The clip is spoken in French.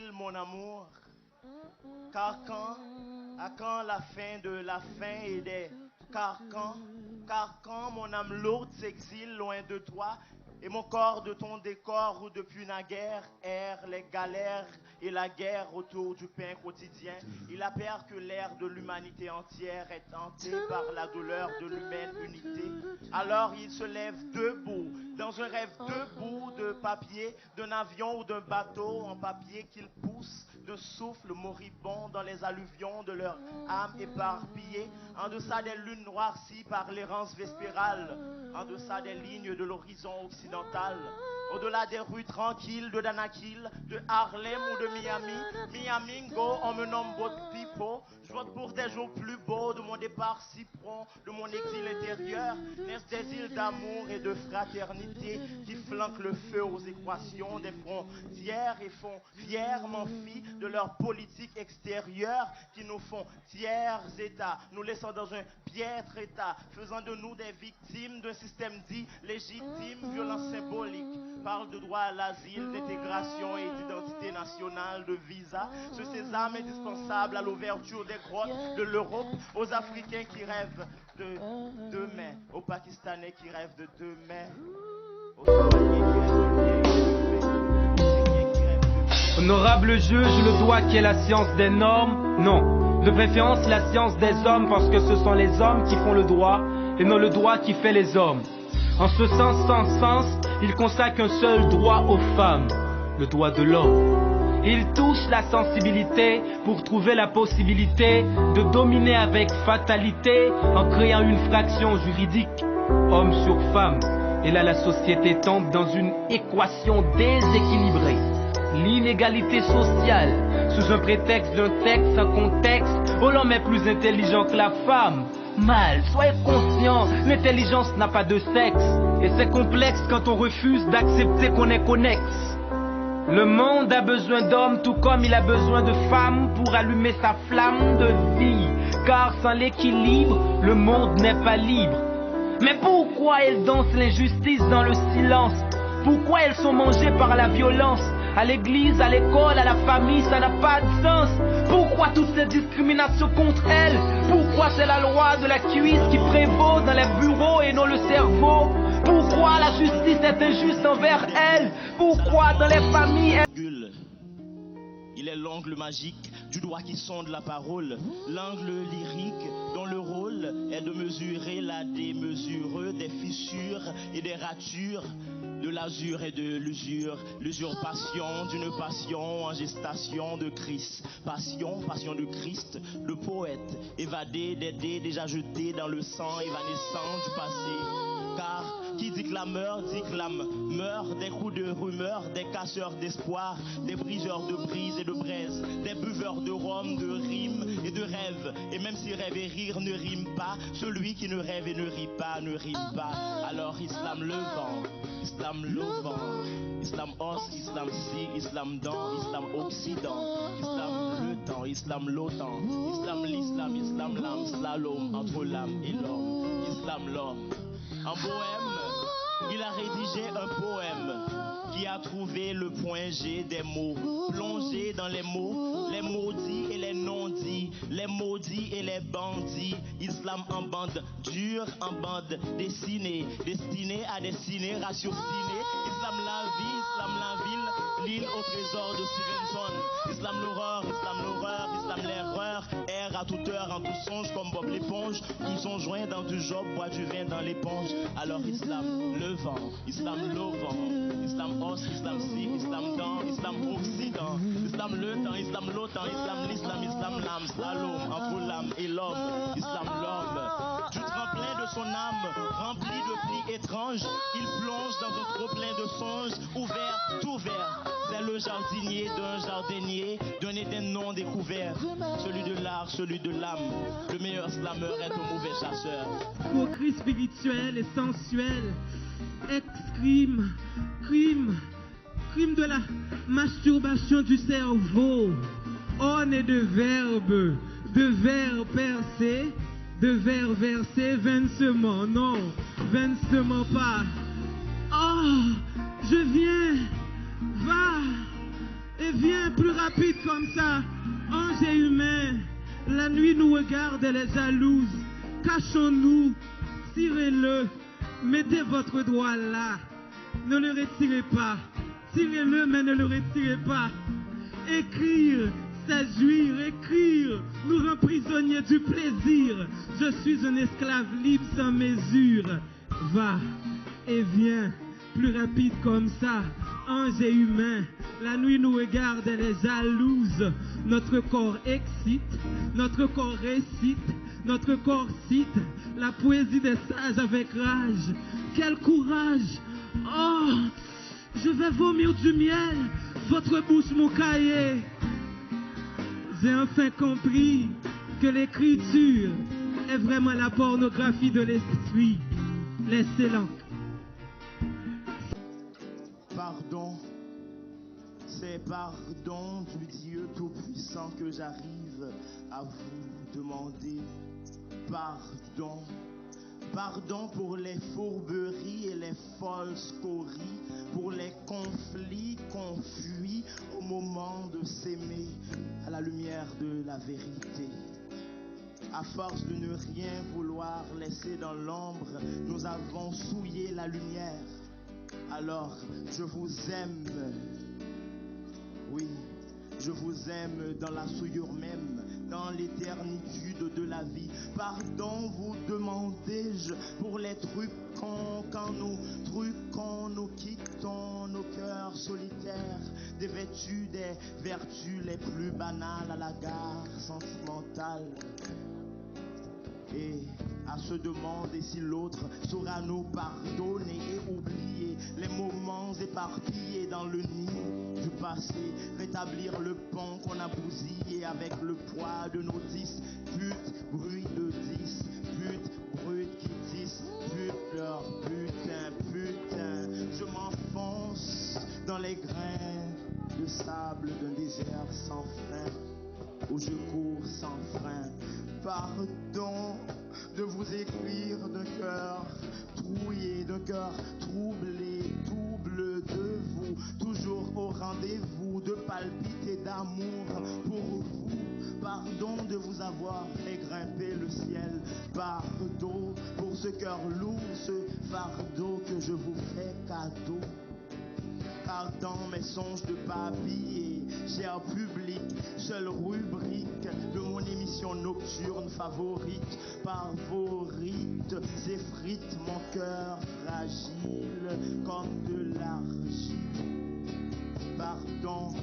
exil, mon amour? Car à quand la fin de la faim et des carcans? Car quand mon âme lourde s'exile loin de toi, et mon corps de ton décor où depuis naguère errent les galères et la guerre autour du pain quotidien, il appert que l'air de l'humanité entière est hanté par la douleur de l'humaine unité. Alors il se lève debout, dans un rêve debout de papier, d'un avion ou d'un bateau en papier qu'il pousse, de souffle moribond dans les alluvions de leur âme éparpillée, en deçà des lunes noircies par l'errance vespérale, en deçà des lignes de l'horizon occidental, au-delà des rues tranquilles de Danakil, de Harlem ou de Miami, Miamingo, on me nomme Boat Pipo. Je vote pour des jours plus beaux de mon départ si prompt, de mon exil intérieur, naissent des îles d'amour et de fraternité qui flanquent le feu aux équations des frontières et font fièrement fi de leur politique extérieure qui nous font tiers états, nous laissant dans un piètre état, faisant de nous des victimes d'un système dit légitime, violence symbolique. Parle de droit à l'asile, d'intégration et d'identité nationale, de visa, ce sésame indispensable à l'ouverture des grottes de l'Europe, aux Africains qui rêvent de demain, aux Pakistanais qui rêvent de demain, aux Somaliens qui rêvent de demain. Honorable juge, le droit qui est la science des normes, non. De préférence la science des hommes parce que ce sont les hommes qui font le droit et non le droit qui fait les hommes. En ce sens sans sens, il consacre un seul droit aux femmes, le droit de l'homme. Il touche la sensibilité pour trouver la possibilité de dominer avec fatalité en créant une fraction juridique, homme sur femme. Et là la société tombe dans une équation déséquilibrée. L'inégalité sociale, sous un prétexte d'un texte sans contexte, où l'homme est plus intelligent que la femme. Mal, soyez conscient, l'intelligence n'a pas de sexe. Et c'est complexe quand on refuse d'accepter qu'on est connexe. Le monde a besoin d'hommes tout comme il a besoin de femmes pour allumer sa flamme de vie. Car sans l'équilibre, le monde n'est pas libre. Mais pourquoi elles dansent l'injustice dans le silence? Pourquoi elles sont mangées par la violence? À l'église, à l'école, à la famille, ça n'a pas de sens. Pourquoi toutes ces discriminations contre elles? Pourquoi c'est la loi de la cuisse qui prévaut dans les bureaux et non le cerveau? Pourquoi la justice est injuste envers elles? Pourquoi dans les familles... Il est l'angle magique du doigt qui sonde la parole, l'angle lyrique dont le rôle est de mesurer la démesureux des fissures et des ratures, de l'azur et de l'usure, l'usurpation d'une passion en gestation de Christ. Passion de Christ, le poète, évadé des dés déjà jetés dans le sang évanescent du passé. Car qui déclame meurt des coups de rumeur, des casseurs d'espoir, des briseurs de brise et de braise, des buveurs de rhum, de rimes et de rêves. Et même si rêve et rire ne riment pas, celui qui ne rêve et ne rit pas ne rime pas. Alors islam levant, islam levant, islam os, islam si, islam dans, islam occident, islam le temps, islam l'OTAN, islam l'islam, islam l'âme, slalom entre l'âme et l'homme, islam l'homme. En bohème, il a rédigé un poème qui a trouvé le point G des mots, plongé dans les mots, les maudits et les non-dits, les maudits et les bandits. Islam en bande dure, en bande dessinée, destinée à dessiner, ratiociner. Islam la vie, Islam la ville, l'île au trésor de Stevenson. Islam l'horreur, Islam l'erreur, erre à toute heure, en tout songe comme Bob l'éponge. Ils sont joints dans du job, bois du vin dans l'éponge. Alors Islam le vent, Islam l'ovent, Islam os, Islam si, Islam dans, Islam occident, Islam le temps, Islam l'OTAN, Islam l'islam, Islam l'âme, slalom entre l'âme et l'homme, Islam l'homme. Du tremplin de son âme, rempli de plis étranges, il plonge dans un trop-plein de songes, ouvert, tout vert. C'est le jardinier d'un jardinier, d'un Éden non découvert. Celui de l'art, celui de l'âme. Le meilleur slameur est un mauvais chasseur. Moquerie spirituelle et sensuelle. Ex-crime, crime de la masturbation du cerveau. On est de verbes percés, de vers versés, vincement, non, vincement pas. Oh, je viens, va, Et viens plus rapide comme ça. Ange et humain, la nuit nous regarde, elle est jalouse. Cachons-nous, tirez-le, mettez votre doigt là. Ne le retirez pas. Tirez-le, mais ne le retirez pas. Écrire, séduire, écrire, nous rend prisonniers du plaisir. Je suis un esclave libre sans mesure. Va et viens, plus rapide comme ça. Ange et humain, la nuit nous regarde, elle est jalouse. Notre corps excite, notre corps récite, notre corps cite la poésie des sages avec rage. Quel courage! Oh, je vais vomir du miel, votre bouche mon cahier. J'ai enfin compris que l'écriture est vraiment la pornographie de l'esprit. Laissez-la. Pardon, c'est pardon du Dieu Tout-Puissant que j'arrive à vous demander. Pardon. Pardon pour les fourberies et les folles scories, pour les conflits qu'on fuit au moment de s'aimer à la lumière de la vérité. À force de ne rien vouloir laisser dans l'ombre, nous avons souillé la lumière. Alors, je vous aime. Oui, je vous aime dans la souillure même, dans l'éternitude de la vie. Pardon, vous demandez-je, pour les trucs quand nous quittons nos cœurs solitaires, dévêtus des vertus les plus banales à la gare sentimentale. Et à se demander si l'autre saura nous pardonner et oublier les moments éparpillés dans le nid du passé, rétablir le pont qu'on a bousillé avec le poids de nos disputes, bruit de disputes, bruit qui dispute leur putain, je m'enfonce dans les grains de sable d'un désert sans fin, où je cours sans frein. Pardon de vous écrire d'un cœur trouillé, d'un cœur troublé, double de vous, toujours au rendez-vous, de palpiter d'amour pour vous. Pardon de vous avoir fait grimper le ciel. Pardon pour ce cœur lourd, ce fardeau que je vous fais cadeau. Car dans mes songes de papier, cher public, seule rubrique de mon émission nocturne favorite, par vos rites, s'effrite mon cœur fragile comme de l'argile. Pardon